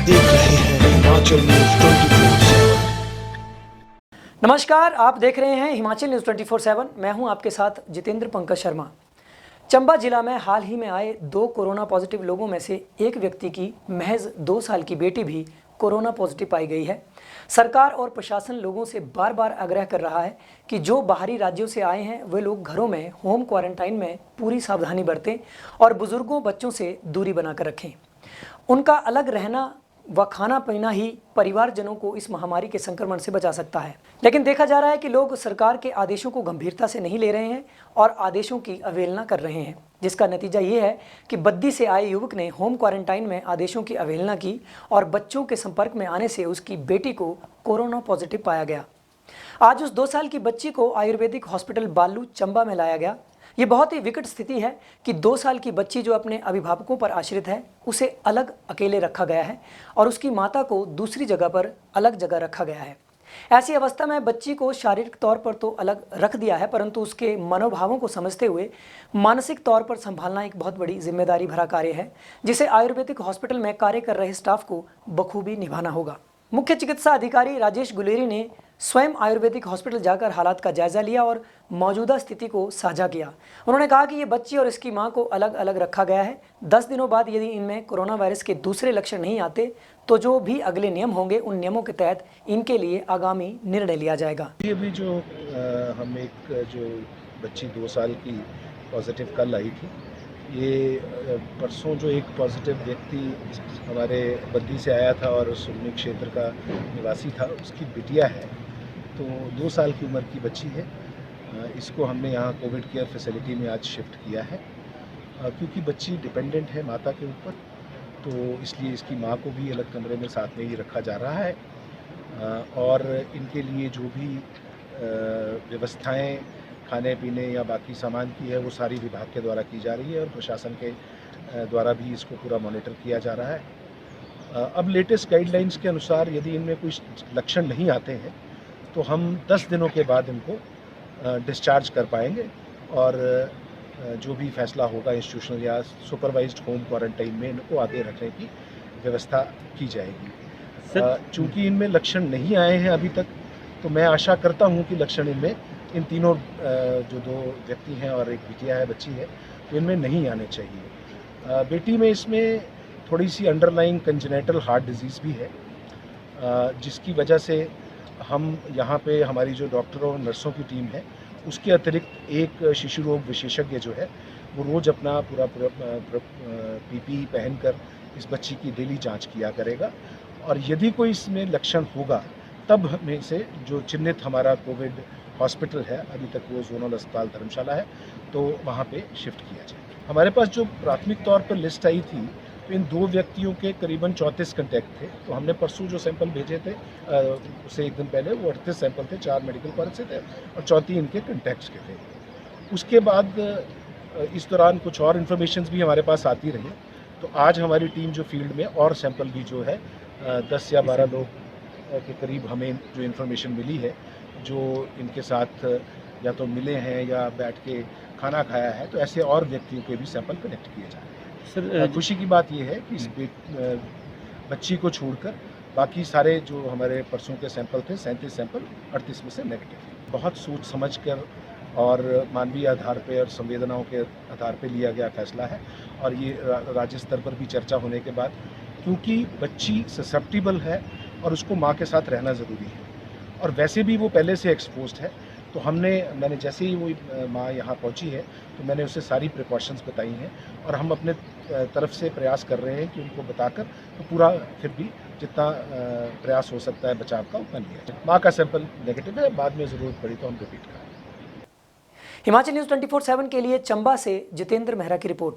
देख रहे हैं हिमाचल न्यूज 24/7। नमस्कार, आप देख रहे हैं हिमाचल न्यूज़ 24/7। मैं हूं आपके साथ जितेंद्र पंकज शर्मा। चंबा जिला में हाल ही में आए 2 कोरोना पॉजिटिव लोगों में से एक व्यक्ति की महज 2 साल की बेटी भी कोरोना पॉजिटिव पाई गई है। सरकार और प्रशासन लोगों से बार बार आग्रह कर रहा है कि जो बाहरी राज्यों से आए हैं वे लोग घरों में होम क्वारंटाइन में पूरी सावधानी बरतें और बुजुर्गों बच्चों से दूरी बनाकर रखें। उनका अलग रहना व खाना पीना ही परिवारजनों को इस महामारी के संक्रमण से बचा सकता है। लेकिन देखा जा रहा है कि लोग सरकार के आदेशों को गंभीरता से नहीं ले रहे हैं और आदेशों की अवहेलना कर रहे हैं, जिसका नतीजा ये है कि बद्दी से आए युवक ने होम क्वारंटाइन में आदेशों की अवहेलना की और बच्चों के संपर्क में आने से उसकी बेटी को कोरोना पॉजिटिव पाया गया। आज उस 2 साल की बच्ची को आयुर्वेदिक हॉस्पिटल बालू चंबा में लाया गया। ये बहुत ही विकट स्थिति है कि 2 साल की बच्ची जो अपने अभिभावकों पर आश्रित है उसे अलग अकेले रखा गया है और उसकी माता को दूसरी जगह पर अलग जगह रखा गया है। ऐसी अवस्था में बच्ची को शारीरिक तौर पर तो अलग रख दिया है, परंतु उसके मनोभावों को समझते हुए मानसिक तौर पर संभालना एक बहुत बड़ी जिम्मेदारी भरा कार्य है, जिसे आयुर्वेदिक हॉस्पिटल में कार्य कर रहे स्टाफ को बखूबी निभाना होगा। मुख्य चिकित्सा अधिकारी राजेश गुलेरी ने स्वयं आयुर्वेदिक हॉस्पिटल जाकर हालात का जायजा लिया और मौजूदा स्थिति को साझा किया। उन्होंने कहा कि ये बच्ची और इसकी मां को अलग अलग रखा गया है। 10 दिनों बाद यदि इनमें कोरोना वायरस के दूसरे लक्षण नहीं आते तो जो भी अगले नियम होंगे उन नियमों के तहत इनके लिए आगामी निर्णय लिया जाएगा। अभी जो हम एक जो बच्ची 2 साल की पॉजिटिव कल आई थी, ये परसों जो एक पॉजिटिव व्यक्ति हमारे बद्दी से आया था और सुरमी क्षेत्र का निवासी था, उसकी बिटिया है। तो 2 साल की उम्र की बच्ची है। इसको हमने यहाँ कोविड केयर फैसिलिटी में आज शिफ्ट किया है, क्योंकि बच्ची डिपेंडेंट है माता के ऊपर, तो इसलिए इसकी माँ को भी अलग कमरे में साथ में ही रखा जा रहा है। और इनके लिए जो भी व्यवस्थाएं खाने पीने या बाकी सामान की है वो सारी विभाग के द्वारा की जा रही है और प्रशासन के द्वारा भी इसको पूरा मॉनिटर किया जा रहा है। अब लेटेस्ट गाइडलाइंस के अनुसार यदि इनमें कोई लक्षण नहीं आते हैं तो हम 10 दिनों के बाद इनको डिस्चार्ज कर पाएंगे और जो भी फैसला होगा इंस्टीट्यूशनल या सुपरवाइज्ड होम क्वारंटाइन में इनको आगे रखने की व्यवस्था की जाएगी। चूँकि इनमें लक्षण नहीं आए हैं अभी तक, तो मैं आशा करता हूँ कि लक्षण इनमें इन तीनों जो 2 व्यक्ति हैं और एक बिटिया है, बच्ची है, तो इनमें नहीं आने चाहिए। बेटी में इसमें थोड़ी सी अंडरलाइंग कंजेनिटल हार्ट डिजीज़ भी है, जिसकी वजह से हम यहाँ पे हमारी जो डॉक्टरों और नर्सों की टीम है उसके अतिरिक्त एक शिशु रोग विशेषज्ञ जो है वो रोज़ अपना पूरा पीपीई पहनकर इस बच्ची की डेली जांच किया करेगा और यदि कोई इसमें लक्षण होगा तब में से जो चिन्हित हमारा कोविड हॉस्पिटल है, अभी तक वो जोनल अस्पताल धर्मशाला है, तो वहाँ पे शिफ्ट किया जाए। हमारे पास जो प्राथमिक तौर पर लिस्ट आई थी तो इन 2 व्यक्तियों के करीबन 34 कंटैक्ट थे। तो हमने परसों जो सैंपल भेजे थे उससे एक दिन पहले वो 38 सैंपल थे, 4 मेडिकल कॉलेज से थे और 34 इनके कंटैक्ट्स के थे। उसके बाद इस दौरान कुछ और इन्फॉर्मेशन भी हमारे पास आती रही, तो आज हमारी टीम जो फील्ड में और सैंपल भी जो है 10 या 12 लोग के करीब हमें जो इन्फॉर्मेशन मिली है जो इनके साथ या तो मिले हैं या बैठ के खाना खाया है, तो ऐसे और व्यक्तियों के भी सैंपल कलेक्ट किए जा रहे हैं। सर, खुशी की बात यह है कि इस बच्ची को छोड़कर बाकी सारे जो हमारे परसों के सैंपल थे 37 सैंपल 38 में से नेगेटिव। बहुत सोच समझ कर और मानवीय आधार पर और संवेदनाओं के आधार पर लिया गया फैसला है और ये राज्य स्तर पर भी चर्चा होने के बाद, क्योंकि बच्ची ससेप्टिबल है और उसको माँ के साथ रहना ज़रूरी है और वैसे भी वो पहले से एक्सपोज्ड है, तो मैंने जैसे ही वो माँ यहाँ पहुँची है तो मैंने उसे सारी प्रिकॉशंस बताई हैं और हम अपने तरफ से प्रयास कर रहे हैं कि उनको बताकर तो पूरा फिर भी जितना प्रयास हो सकता है बचाव का उतना लिया जाए। माँ का सैंपल नेगेटिव है, बाद में ज़रूरत पड़ी तो हम रिपीट करें। हिमाचल न्यूज़ 24/7 के लिए चंबा से जितेंद्र मेहरा की रिपोर्ट।